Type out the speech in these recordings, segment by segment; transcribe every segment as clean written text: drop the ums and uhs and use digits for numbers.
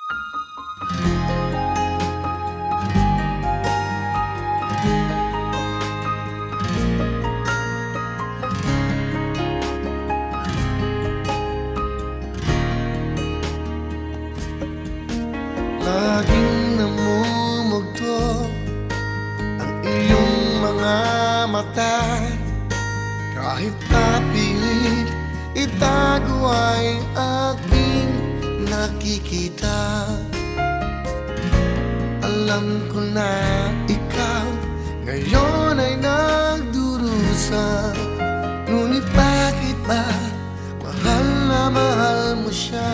Laging namumugto ang iyong mga mata. Kahit napilit itago ay aking nakikita. Alam ko na ikaw ngayon ay nagdurusa. Ngunit bakit ba mahal na mahal mo siya?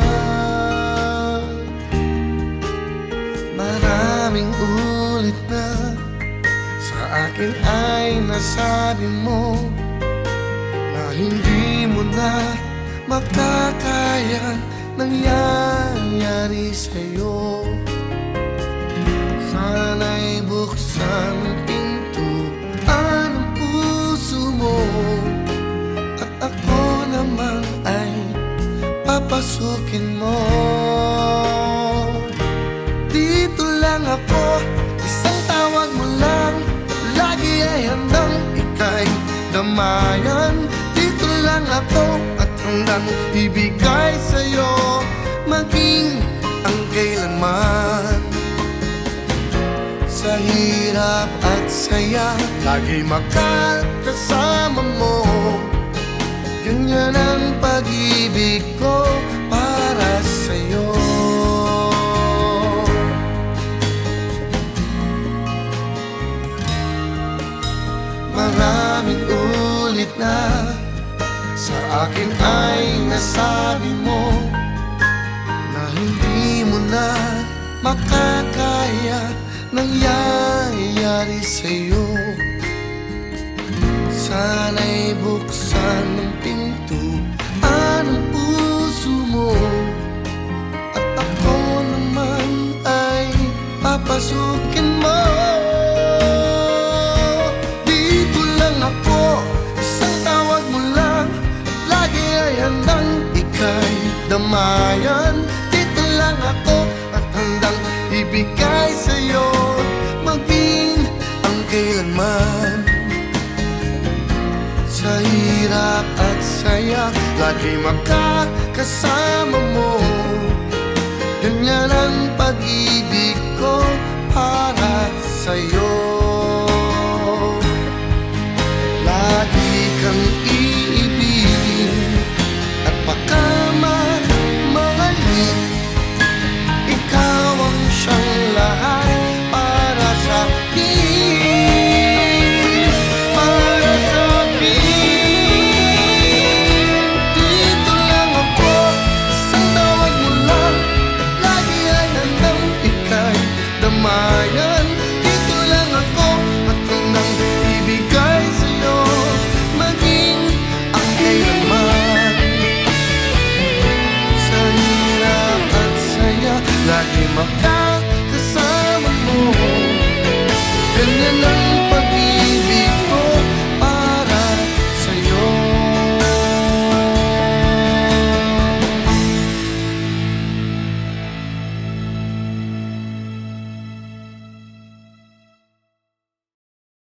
Maraming ulit na sa akin ay nasabi mo na hindi mo na makakayang nangyayari sa'yo. Sana'y buksan ang pintuan ng puso mo, at ako naman ay papasukin mo. Dito lang ako, isang tawag mo lang, lagi ay handang ika'y damayan. Dito lang ako at handang ibigay sa'yo, maging ang kailanman. Sa hirap at saya, lagi makakasama mo. Ganyan ang pag-ibig ko para sa'yo. Maraming ulit na sa akin ay nasabi mo na hindi mo na makakaya nangyayari sa'yo. Sana'y buksan ang pintuan ng puso mo, at ako naman ay papasukin mo. Dito lang ako, isang tawag mo lang, lagi ay handang ika'y damayan. Dito lang ako at handang ibigay sa'yo, maging ang kailanman. Sa hirap at saya, lagi makakasama mo. Ganyan ang pag-ibig